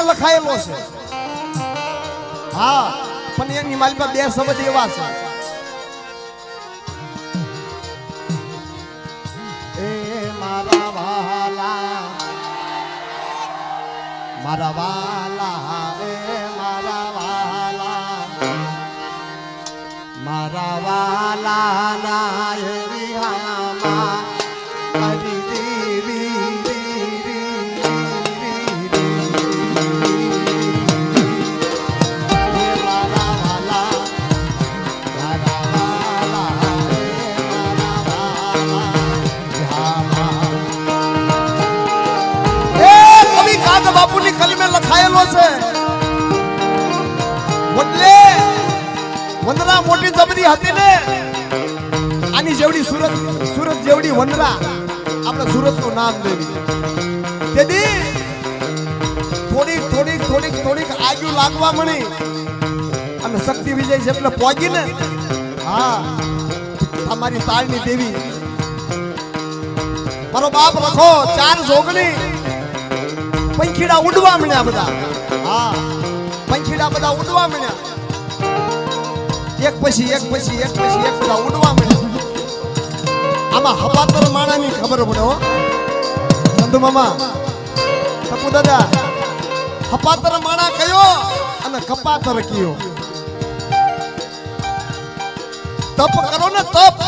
કલમે લખાયેલો છે હા પણ એની માલમાં બે શબ્દ એવા છે એ મારા વાલા એ મારા વાલા ના એવી હામા હરી દેવી બાપુની કલમે લખાયેલો છે એટલે વંદરા મોટી જબરી હતી ને આની જેવડી સુરત જેવડી વંદરા આપણે સુરતનું નામ લેવી તેથી થોડીક આગળ લાગવા મળી અને શક્તિ વિજય જેટલે પહોંચી ને હા અમારી તાળની દેવી મારો બાપ લખો 4 જોગણી પંખીડા ઉડવા મળ્યા બધા હા પંખીડા બધા ઉડવા મળ્યા એક પછી એક બધા ઉડવા મળ્યા આમાં હપાતર માણાની ખબર પડે હો ચંદુ મામા ટપુ દાદા હપાતર માણા કયો અને કપાતર કયો તપ કરો ને તપ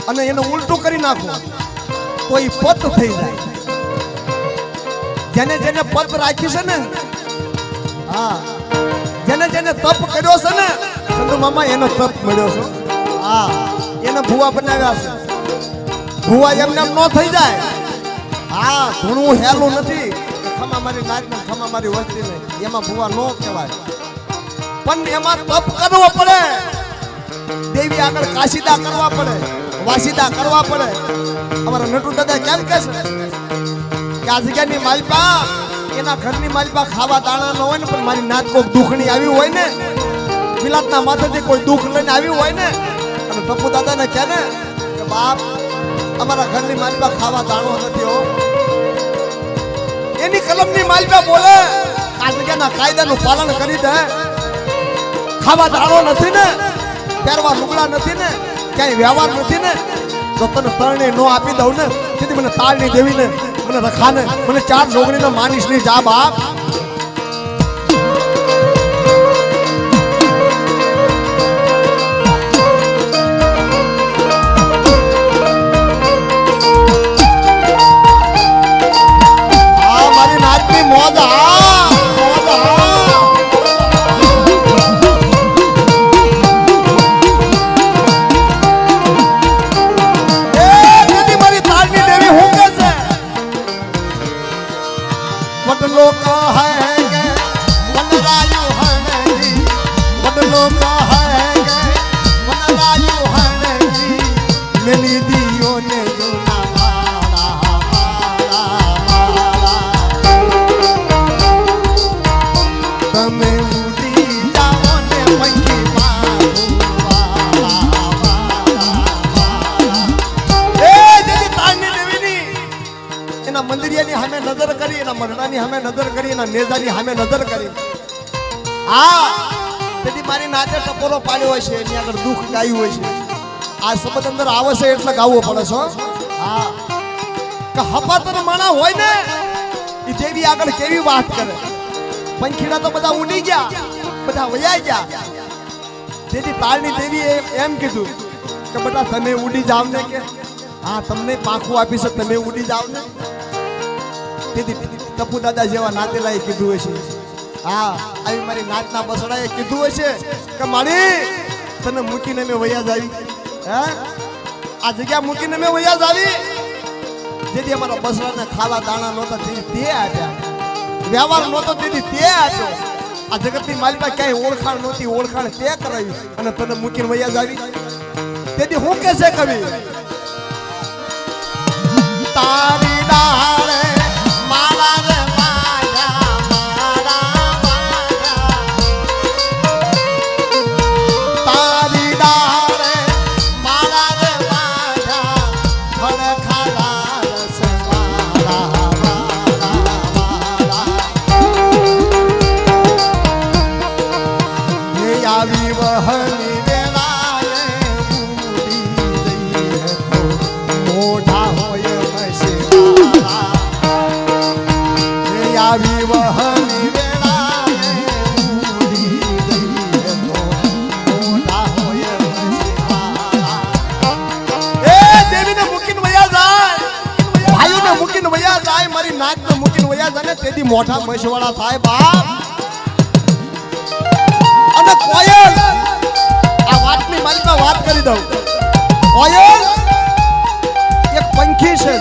અને એને ઉલટું કરી નાખો તો એ પત થઈ જાય જેને પદ રાખી છે ને હા જેને તપ કર્યો છે ને ચંદુ મામા એનો તપ મળ્યો છે હા એને ભુવા બનાવ્યા છે ભુવા એમને એમ ન થઈ જાય હા ઘણું હેલું નથી ખમા મારી નાચ ને ખમા મારી વસ્તી ને એમાં ભુવા નો કહેવાય પણ એમાં તપ કરવો પડે દેવી આગળ કાશીદા કરવા પડે વાસીદા કરવા પડે અમારા નટુ દાદા કેમ કહે છે કે આ જગ્યાની માલપા એના ઘરની માલપા ખાવા દાણા ન હોય ને પણ મારી નાત કોક દુખણી આવી હોય ને વિલાતના માથેથી કોઈ દુખ લઈને આવ્યું હોય ને અને ટપુ દાદાને કહે ને કે બાપ અમારા ઘરની માલપા ખાવા દાણો નથી હો એની કલમની માલપા બોલે આ જગ્યાના કાયદાનું પાલન કરી દે ખાવા દાણો નથી ને પહેરવા લુગડા નથી ને ક્યાંય વ્યવહાર નથી ને તો તને તરણે નો આપી દઉં ને તેથી મને તાળની દેવી ને મને રખાને મને 4 જોગણીનો માનીશ ની જા બાપ આ મારી નાચની મોજ મંદિરિયાની સામે નજર કરી એના મરણાની સામે નજર કરી એના નેજાની સામે નજર કરી હા તેથી મારી નાચે ટપોરો પાડ્યો હોય છે એની આગળ દુઃખ ગાયું હોય છે આ શબ્દ અંદર આવે છે એટલે ગાવવો પડે છે હા કે હપાતર માણા હોય ને એ દેવી આગળ કેવી વાત કરે પંખીડા તો બધા ઉડી ગયા બધા વયા ગયા તેથી તાળની દેવીએ એમ કીધું કે બેટા તમે ઉડી જાવ ને કે હા તમને પાંખું આપી છે તમે ઉડી જાવ ને ટપુ દાદા જેવા નાતેલાએ કીધું હશે હા આવી મારી નાચના બસડાએ કીધું હશે કે મારી તને મૂકીને મેં વયા જાવી હે આ જગ્યા મૂકીને મેં વયા જાવી જેથી અમારા બસડાને ખાવા દાણા નહોતા તે આપ્યા વ્યવહાર નહોતો તેથી તે આપ્યો આ જગતની માલિકા ક્યાંય ઓળખાણ નહોતી ઓળખાણ તે કરાવી અને તને મૂકીને વયા જાવી તેથી હું કે છે કવિ તારી ડાળે મારા રે માયા તારી ડાળે મારા રે માયા ફળ ખાડા રસ વાળા મારી નાક ને મૂકીને વયા જાને તેથી મોઢા મહેશવાળા થાય બાપ. અને કોયલ આ વાતની માલિકા વાત કરી દઉં. કોયલ એક પંખી છે,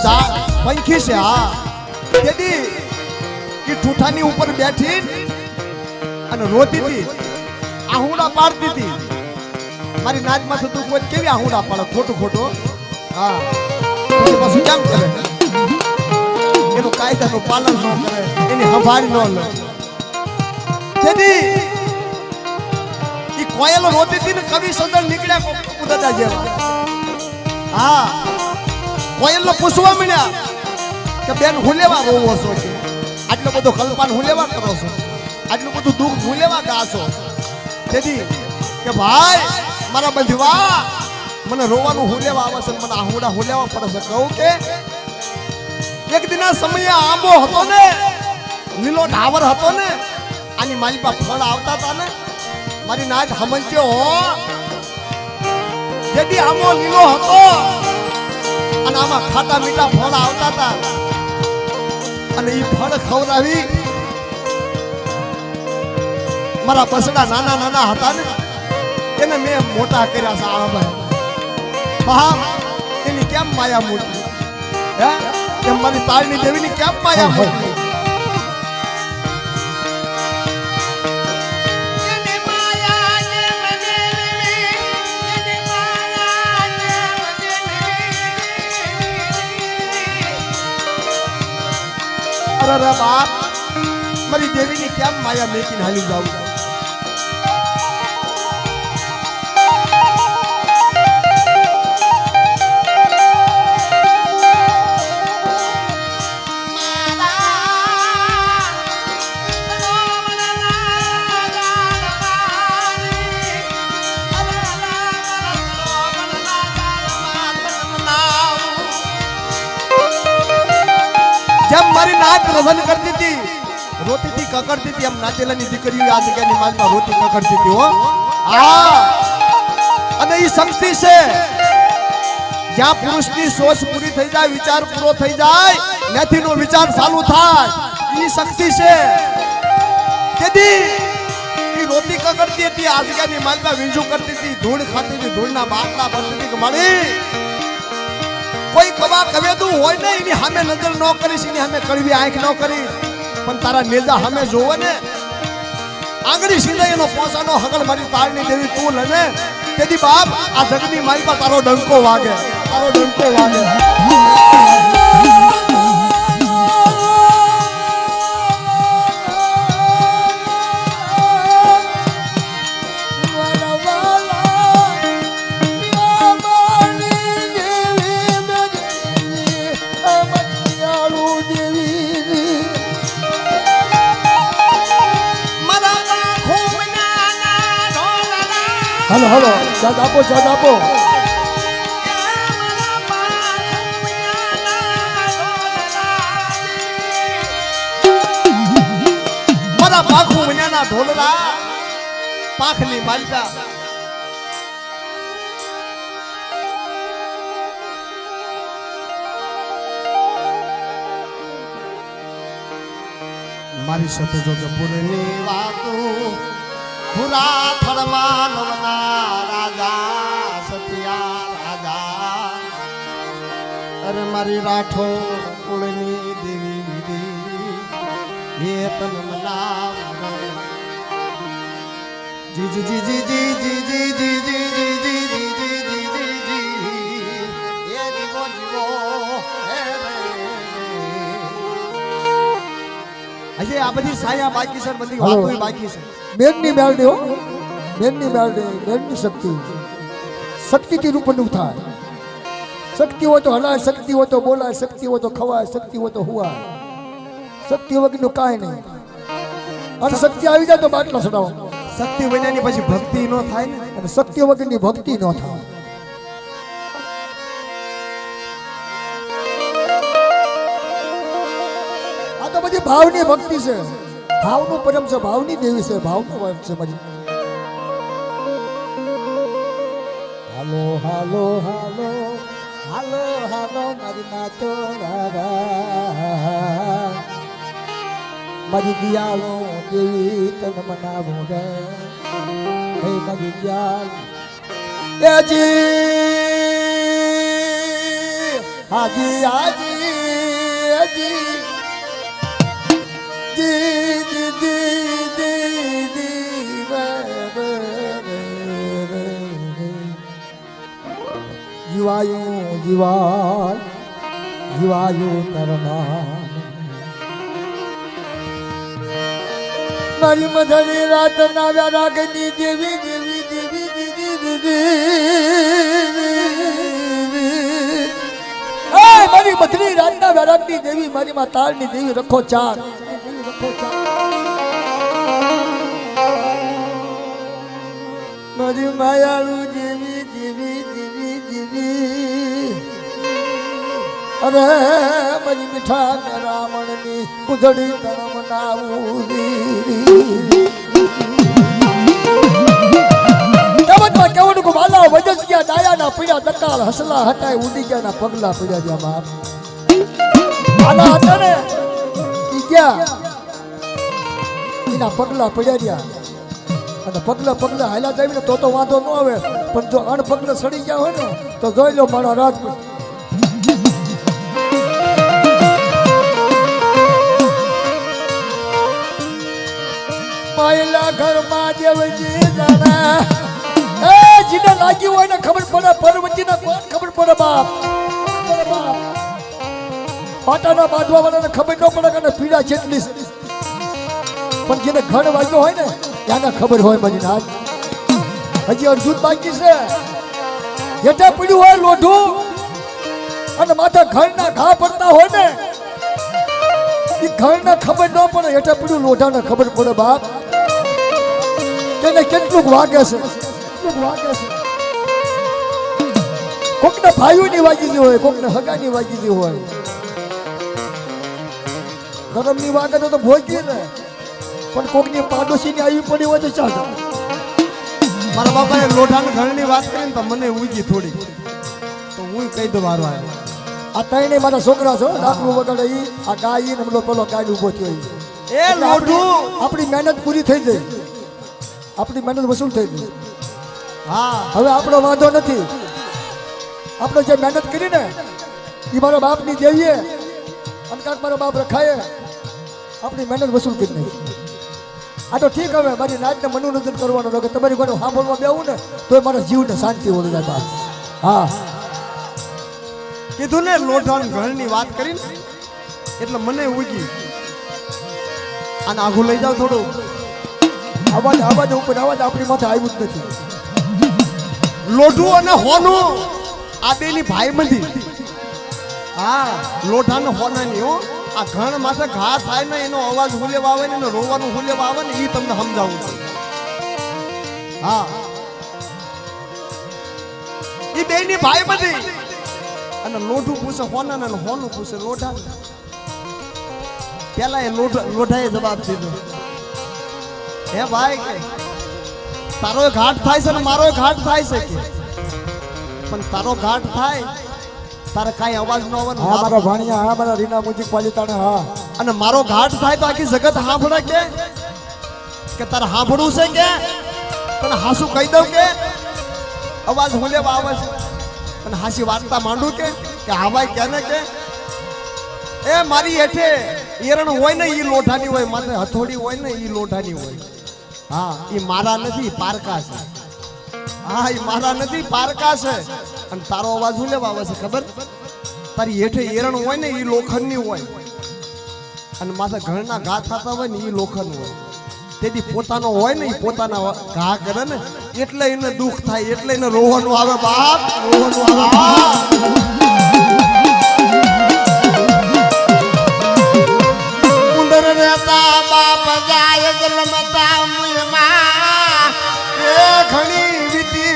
પંખી છે. હા, તેથી એ ઠૂઠાની ઉપર બેઠી અને રોતી હતી, આહુડા પાડતી હતી. મારી નાચમાં થતું કોઈ કેવી આહુડા પાડે, ખોટું ખોટું. હા, પછી કેમ કરે? એનું કાયદાનું પાલન ન કરે, એની સંભાળ ન લે. તેથી એ કોયલ રોતી હતી ને કવિ સદર નીકળ્યા કુદાદા જેવા. હા, કોયલને પૂછવા મળ્યા કે બેન હું લેવા રોવો છો કે આટલો બધો કલ્પાન હું લેવા કરો છો, આટલું બધું દુઃખ હું લેવા ગાશો. તેથી કે ભાઈ મારા બંધવા મને રોવાનું હું લેવા આવે છે, મને આહુડા હું લેવા પડે છે. કહું કે એક દિના સમયે આંબો હતો ને, લીલો ઢાવર હતો ને, આની મારી પાસે ફળ આવતા હતા ને, મારી નાચ સમજ્યો હો. જેથી આંબો લીલો હતો અને આમાં ખાટા મીઠા ફળ આવતા હતા અને એ ફળ ખવડાવી મારા બસડા નાના નાના હતા ને એને મેં મોટા કર્યા છે. આવા એની કેમ માયા મૂકી? હે, કેમ મારી તાળની દેવીની કેમ માયા મૂકી? અરે બાપ, મારી દેવીની કેમ માયા મેકીને હાલી જાઉં? જેમ મારી નાચ રસન કરતી હતી, રોતી હતી, કકડતી હતી, એમ નાચેલાની દીકરીઓ આ જગ્યાની માલમાં રોતી કકડતી હતી. હો, હા, અને એ શક્તિ છે. જ્યાં પુરુષની સોચ પૂરી થઈ જાય, વિચાર પૂરો થઈ જાય, ત્યાંથીનો વિચાર ચાલુ થાય, એ શક્તિ છે. કેદી એ રોતી કકડતી હતી, આ જગ્યાની માલમાં વીંજું કરતી હતી, ધૂળ ખાતી હતી, ધૂળના બાટલા ભરતી હતી કે મારી કોઈ કવા કવેદું હોય ને એની સામે નજર ન કરીશ, એની સામે કડવી આંખ ન કરીશ, પણ તારા નેજા સામે જોવે ને આંગળી સીધા એનો પોસાનો હગલ મારી તાળની દેવી તું લને. તેથી બાપ આ જગની મારી પર તારો ડંકો વાગે, તારો ડંકો વાગે. હલો હલો, ચાદ આપો, ચાદ આપો. મારા પાખું મન્યાના ઢોલરા, પાખની માલિકા મારી સાથે જો પૂરની વાતો પુરા થળમાં નવના રાજા સતિયા રાજા. અરે મારી રાઠો કુળની દેવી દેવી એ તન મના જી જી જી જી જી જી જી જી જી જી જી જી જી જી જી જી એ જીવો જીવો હજી આ બધી સાયા બાકી છે, બધી વાતો બાકી છે. બેનની મેળડી, હો, બેનની મેળડી, બેનની શક્તિ. શક્તિથી રૂપનું થાય. શક્તિ હોય તો હલાય, શક્તિ હોય તો બોલાય, શક્તિ હોય તો ખવાય, શક્તિ હોય તો હુવાય. શક્તિ વગરનું કાંઈ નહીં. અને શક્તિ આવી જાય તો બાટલો ચડાવો. શક્તિ વિનાની પછી ભક્તિ ન થાય ને, અને શક્તિ વગરની ભક્તિ ન થાય. આ તો બધી ભાવની ભક્તિ છે, ભાવનું પરમ છે, ભાવની દેવી છે, ભાવનું વર્ગ છે બધી. હાલો હાલો હાલો હાલો હાલો મારી નાચો મારી દિયાળો દેવી તન મનાવું રે હે મારી દિયાળ હાજી હાજી હાજી જી જી જી જી જી જીવાયું જીવાયું તરના મારી મધરી રાત ના વ્યારાગની દેવી દેવી દેવી દેવી દેવી મારી મધરી રાત ના વ્યારાગની દેવી મારી માં તાળની દેવી રખો ચાર મારી માયાળુ દેવી દેવી દેવી દેવી અરે મારી મીઠા રાવણની કુદડી તરમ નાવું કેવું કો વાલા વજસ ગયા ડાયાના પીડા દકાળ હસલા હટાય ઉડી ગયા પગલા પીડા ગયા બાપ વાલા હતા ને ઈ ગયા એના પગલા પીડા ગયા અને પગલા હાલ્યા જાય ને તો વાંધો ન આવે પણ જો અણપગલે સડી ગયા હોય ને તો જોઈ લો મારા રાત માયલા ઘરમાં દેવજી જાણા એ જીને લાગી હોય ને ખબર પડે પરવતીને કોણ ખબર પડે બાપ પાટાના બાંધવા વાળાને ખબર ન પડે કે પીડા જેટલી પણ જેને ઘણ વાગ્યો હોય ને ત્યાંને ખબર હોય મારી નાથ હજી અર્જુન બાકી છે જેટે પીડ્યું હોય લોઢું અને માથે ઘરના ઘા પડતા હોય ને એ ઘરને ખબર ન પડે એટલે પીડ્યું લોઢાને ખબર પડે બાપ તેને કેટલું વાગે છે કોકને ભાઈઓની વાગી હોય કોકને હગાની વાગી હોય ગરમની વાગે તો ભોગીએ ને પણ કોકની પાડોશીની આવી પડી હોય તો ચાલો મારા બાપાએ લોઢાના ઘરની વાત કરીને તો મને ઉગી થોડી તો હું કહી દઉં મારો આ ત્રણે મારા છોકરા છો લાકડું વગાડે ઈ આ ગાય ને પેલો ગાય ઉભો થયો એ લોઢું આપણી મહેનત પૂરી થઈ ગઈ આપણી મહેનત વસૂલ થઈ ગઈ હા હવે આપણો વાંધો નથી આપણે જે મહેનત કરી ને એ મારા બાપની દેવીએ અને કાંક મારા બાપ રખાય આપણી મહેનત વસૂલ કરી નાખી આ તો ઠીક હવે મારી નાચને મનોરંજન કરવાનો કે તમારી ઘરે સાંભળવા બેવું ને તો મારા જીવને શાંતિ ઓળી જાય બાપ હા કીધું ને લોઢાના ઘરની વાત કરીને એટલે મને ઉગી અને આઘું લઈ જાવ થોડું અવાજ ઉપર અવાજ આપણી માથે આવ્યું જ નથી લોઢું અને હોનું આ બેની ભાઈબંધી હા લોઢાને હોનાની હો આ ઘણ માથે ઘા થાય ને એનો અવાજ હુલેવા આવે ને એનો રોવાનું હુલેવા આવે ને એ તમને સમજાવું છું હા એ બેની ભાઈબંધી અને લોઢું પૂછે હોના ને હોનું પૂછે લોઢા પેલા એ લોઢાએ જવાબ દીધો હે ભાઈ કે તારો ઘાટ થાય છે ને મારો ઘાટ થાય છે કે પણ તારો ઘાટ થાય તારે કાંઈ અવાજ ન આવે હા મારા ભાણિયા હા મારા રીના મ્યુઝિક પાલિતાને હા અને મારો ઘાટ થાય તો આખી જગત સાંભળે કે તારે સાંભળવું છે કે તને હાસું કહી દઉં કે અવાજ હુલેવા આવે છે અને હાસી વાર્તા માંડું કે હા ભાઈ કેને કે એ મારી હેઠે એરણ હોય ને એ લોઢાની હોય માથે હથોડી હોય ને એ લોઢાની હોય હા એ મારા નથી પારકા છે હા એ મારા નથી પારકા છે અને તારો અવાજ શું લેવા આવે છે ખબર તારી હેઠે એરણ હોય ને એ લોખંડની હોય અને માથે ઘરના ઘા થતા હોય ને એ લોખંડ હોય તેથી પોતાનો હોય ને એ પોતાના ઘા કરે ને એટલે એને દુઃખ થાય એટલે એને રોવાનું આવે બાપ રોવાનું આવે ઉંદર રહેતા બાપ જાય જન્મતા મુયમાં એ ઘણી વીતી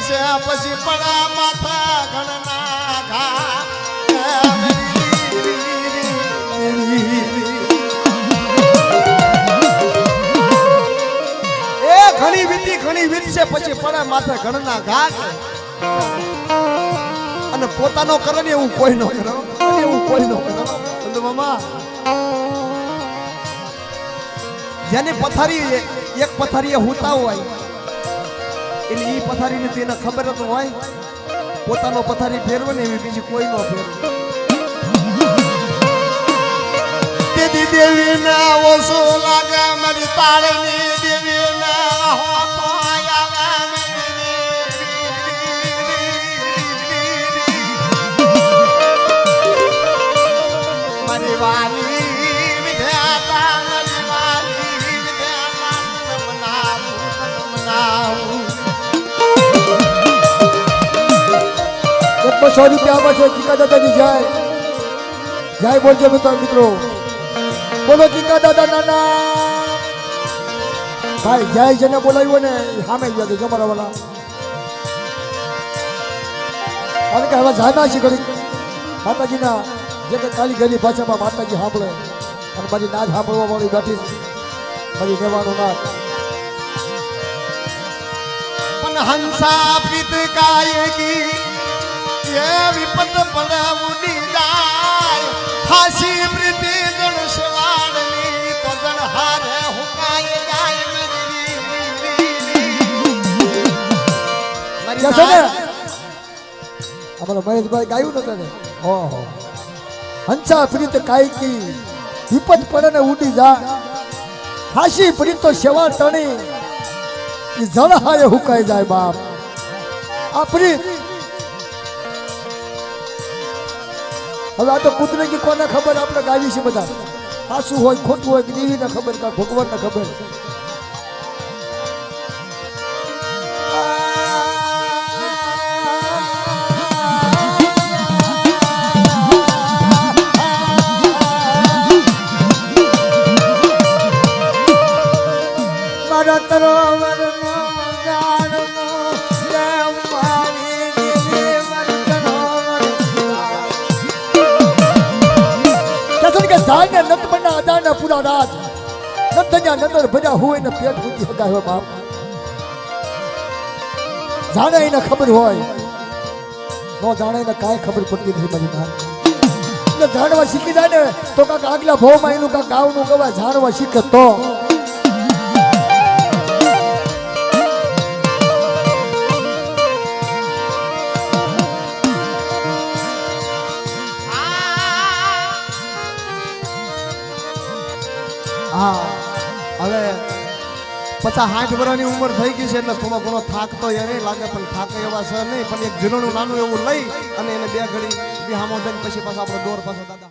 છે પછી પડા માથા ઘણના ઘા ઘણી વીત છે પછી પડે માથે ઘણના ઘા અને પોતાનો કરે ને એવું કોઈ ન કરો, એવું કોઈ ન કરો. સંધુ મામા જેની પથારી એક પથારીએ હુતા હોય એટલે ઈ પથારીને તેને ખબર જ હોય પોતાનો પથારી ફેરવે ને એવી બીજી કોઈ ન ફેરવે. દેવી દેવી ના ઓસો લાગે મારી તાળની દેવી ના હોતો આવે મારી વાલી વિદ્યાતા મારી વાલી વિદ્યાતા મનાવું. 100 રૂપિયા આમાં છે ટીકા દાદાની જાય જાય બોલજો મિત્રો બોલો ટીકા દાદા નાના ભાઈ જાય જેને બોલાવ્યો ને સામે ગયા તો તમારા વાળા કારણ કે હવે જાના છે ઘડી માતાજીના જે કે કાલીગરી ભાષામાં માતાજી સાંભળે અને મારી નાદ સાંભળવા વાળી બેઠી મારી કહેવાનું નાદ પણ હંસા પ્રીત કાયગી ये विपत पड़ा उड़ी जाय फांसी प्रीति जन शिवाड़नी तो जन हारे हुकाय जाय मेरी क्या सुने हमारा महेशભાઈ ગાયું નતો ને ઓહો હંસા પ્રીત કાયકી વિપત પડે ને ઉડી જા ફાંસી પ્રીત તો સેવા તણી ઈ જળ હારે હુકાઈ જાય બાપ આ પ્રીત હવે આ તો કુદરતી કોને ખબર આપણે ગાવી છે બધા સાચું હોય ખોટું હોય દેવીને ખબર કે ભગવાનને ખબર મારા તરોવરનો જાણનો પ્રેમ મારી દેવી કે ધાન ને નત બના અદાન ને પૂરા રાત નતન્યા નંદર ભજા હોય ને પેટ ફૂટી હગાય હોય બાપ જાણે એને ખબર હોય નો જાણે ને કાંઈ ખબર પડતી નથી મારી નાન એટલે જાણવા શીખી જાય ને તો કાંક આગલા ભાવમાં એનું કાંક ગાવનું ગવાય જાણવા શીખે તો હા હવે 50-60 વર્ષની ઉંમર થઈ ગઈ છે એટલે થોડો ઘણો થાક તો એને લાગે પણ થાક એવા છે નહીં પણ એક જીરણું નાનું એવું લઈ અને એને બે ઘડી બિહામો થઈને પછી પાછા આપણે દોર પાછા દાદા